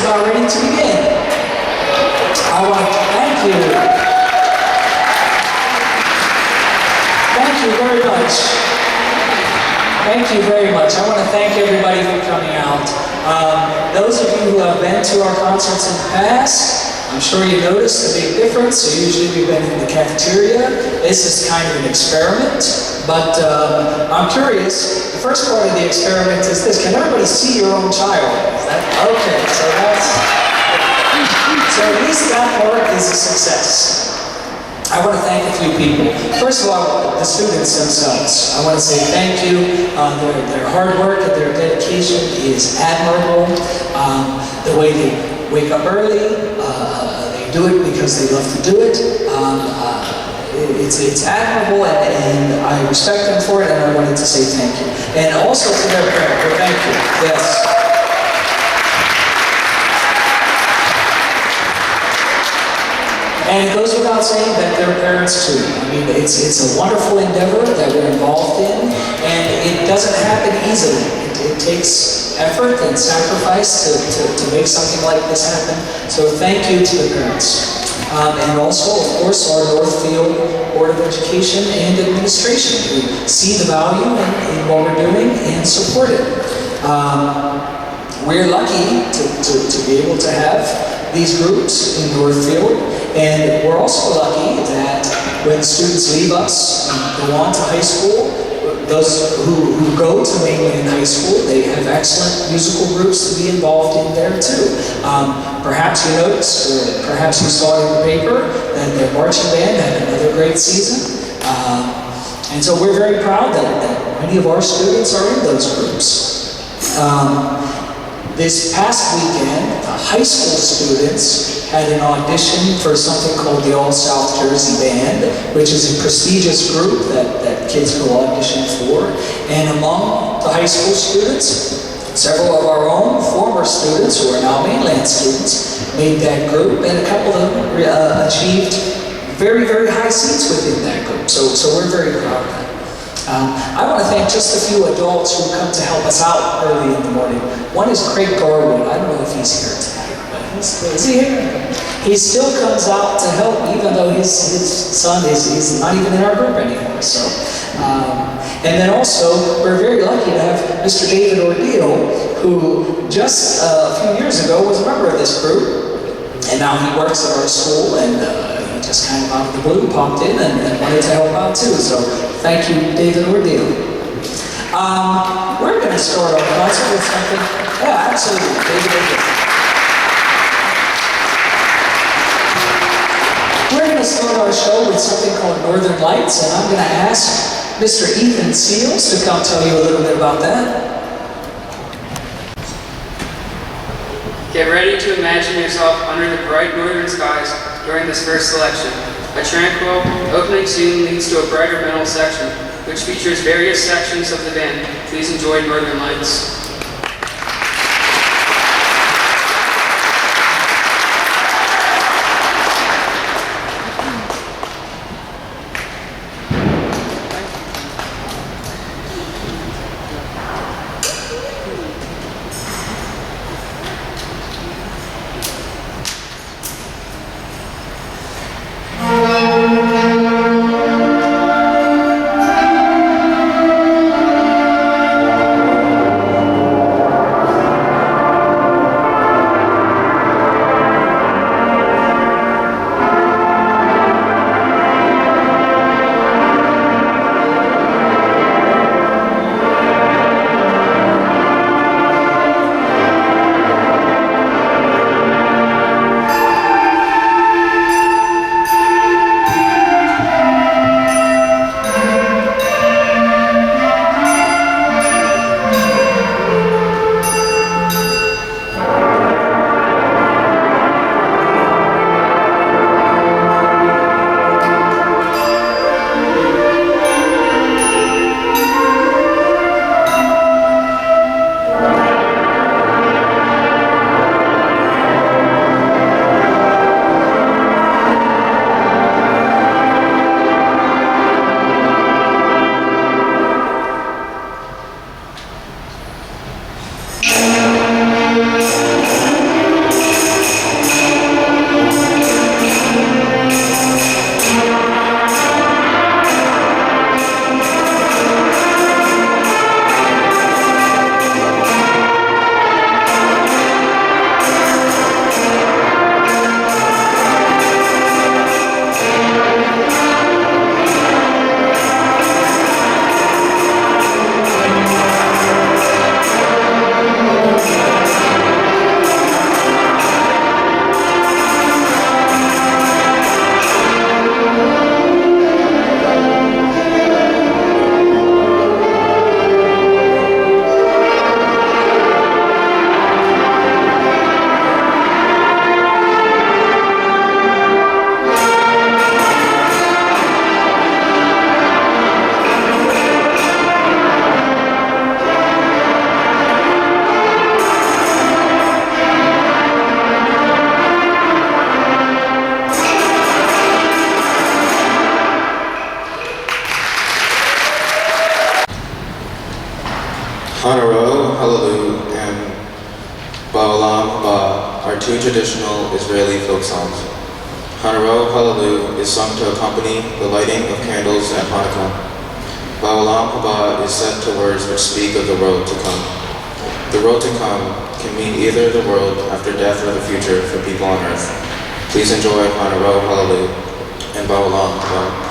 about ready to begin. I want to thank you. Thank you very much. Thank you very much. I want to thank everybody for coming out. Those of you who have been to our concerts in the past, I'm sure you noticed a big difference. So usually we've been in the cafeteria. This is kind of an experiment, but I'm curious. The first part of the experiment is this: can everybody see your own child? Is that okay? So at least that part is a success. I want to thank a few people. First of all, the students themselves. I want to say thank you. Their hard work and their dedication is admirable. The way they wake up early, they do it because they love to do it. It's admirable, and I respect them for it, and I wanted to say thank you. And also to their parents, thank you. Yes. And it goes without saying that their parents too. I mean, it's a wonderful endeavor that we're involved in, and it doesn't happen easily. It takes effort and sacrifice to make something like this happen. So thank you to the parents. And also, of course, our Northfield Board of Education and Administration, who see the value in what we're doing and support it. We're lucky to be able to have these groups in Northfield, and we're also lucky that when students leave us and go on to high school, those who go to Mainland High School, they have excellent musical groups to be involved in there too. Perhaps you noticed, or perhaps you saw it in the paper, that their marching band had another great season. And so we're very proud that many of our students are in those groups. This past weekend, the high school students had an audition for something called the All South Jersey Band, which is a prestigious group that kids go audition for. And among the high school students, several of our own former students, who are now mainland students, made that group, and a couple of them achieved very, very high seats within that group. So we're very proud of that. I want to thank just a few adults who come to help us out early in the morning. One is Craig Garwood. I don't know if he's here tonight, but is he here? He still comes out to help, even though his son is not even in our group anymore. So, and then also, we're very lucky to have Mr. David Ordeal, who just a few years ago was a member of this group, and now he works at our school, and just kind of out of the blue popped in and wanted to help out too. So thank you, David Ordeal. We're going to start our concert with something. Yeah, absolutely, David Ordeal. We're going to start our show with something called Northern Lights, and I'm going to ask Mr. Ethan Seals to come tell you a little bit about that. Get ready to imagine yourself under the bright northern skies during this first selection. A tranquil opening tune leads to a brighter middle section, which features various sections of the band. Please enjoy Northern Lights. Ba'olam Haba are two traditional Israeli folk songs. Hanaro Hallelu is sung to accompany the lighting of candles at Hanukkah. Ba'olam Haba is set to words which speak of the world to come. The world to come can mean either the world after death or the future for people on earth. Please enjoy Hanaro Hallelu and Ba'olam Haba.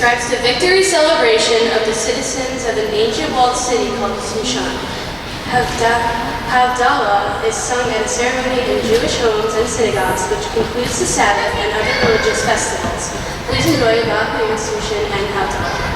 describes the victory celebration of the citizens of an ancient walled city called Shushan. Havdalah is sung at a ceremony in Jewish homes and synagogues, which concludes the Sabbath and other religious festivals. Please enjoy Bahu, Shushan, and Havdalah.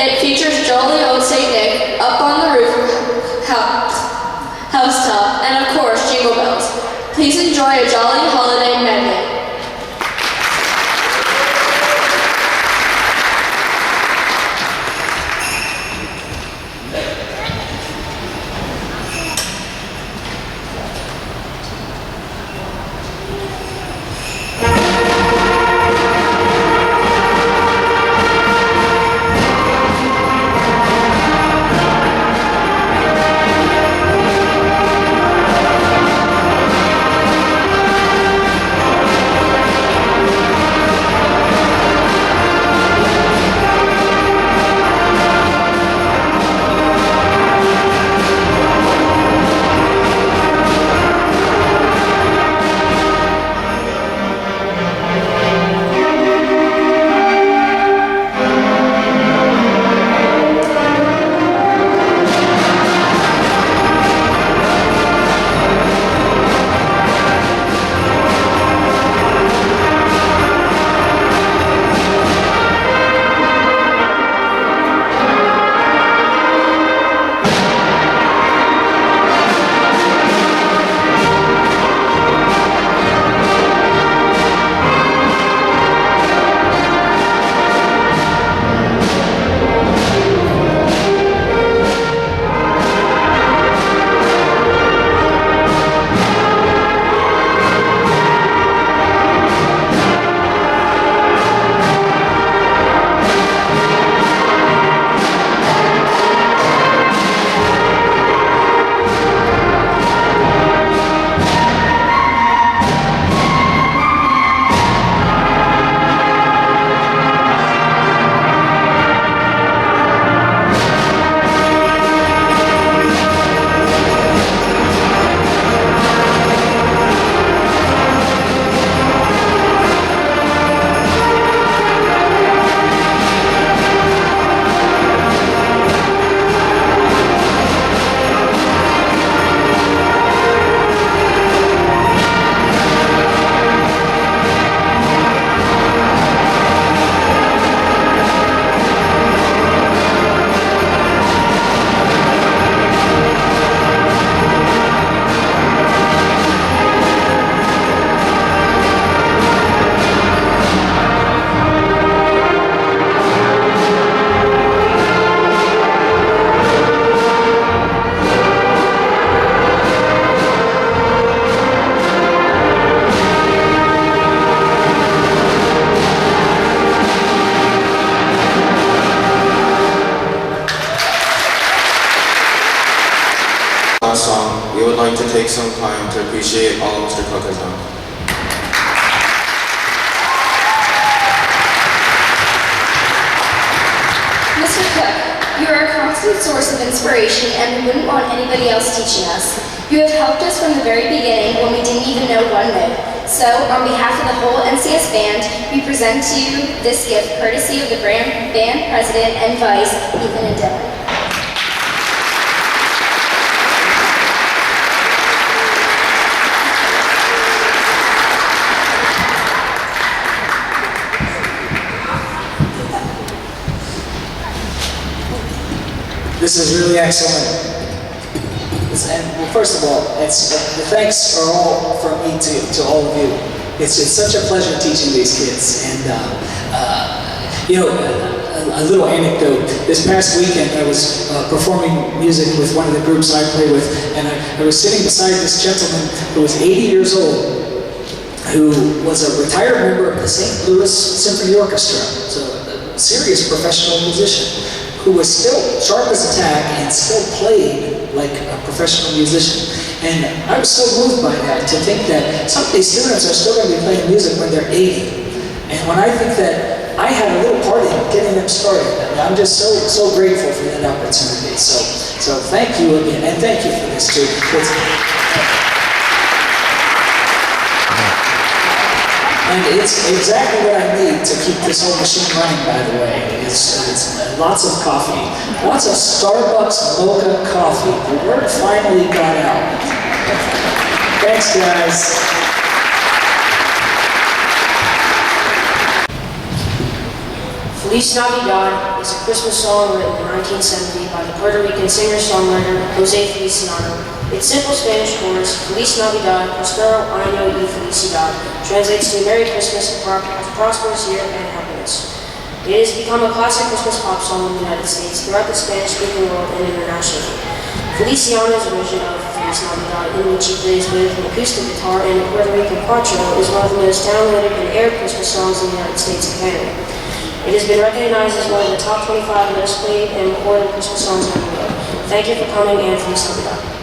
It features jolly old Saint Nick up on the roof housetop, and of course, Jingle Bells. Please enjoy a jolly holiday medley. Last song, we would like to take some time to appreciate all Mr. Cook has done. Mr. Cook, you are a constant source of inspiration and we wouldn't want anybody else teaching us. You have helped us from the very beginning when we didn't even know one note. So, on behalf of the whole NCS band, we present to you this gift courtesy of the band president and vice, Ethan and Dylan. This is really excellent. Well, first of all, the thanks are all from me to all of you. It's such a pleasure teaching these kids. And, a little anecdote. This past weekend, I was performing music with one of the groups I play with, and I was sitting beside this gentleman who was 80 years old, who was a retired member of the St. Louis Symphony Orchestra, so a serious professional musician, who was still sharp as a tack and still played like a professional musician. And I was so moved by that, to think that some of these students are still going to be playing music when they're 80. And when I think that I had a little part in getting them started, I'm just so grateful for that opportunity. So thank you again, and thank you for this too. And it's exactly what I need to keep this whole machine running, by the way. It's lots of coffee. Lots of Starbucks mocha coffee. The word finally got out. Thanks, guys. Feliz Navidad is a Christmas song written in 1970 by the Puerto Rican singer-songwriter Jose Feliciano. Its simple Spanish chorus, Feliz Navidad, Prospero Año y Felicidad, translates to Merry Christmas, a prosperous year, and happiness. It has become a classic Christmas pop song in the United States, throughout the Spanish-speaking world, and internationally. Feliciano's version of Feliz Navidad, in which he plays with an acoustic guitar and a Puerto Rican cuatro, is one of the most downloaded and aired Christmas songs in the United States and Canada. It has been recognized as one of the top 25 most played and recorded Christmas songs on the world. Thank you for coming, and Feliz Navidad.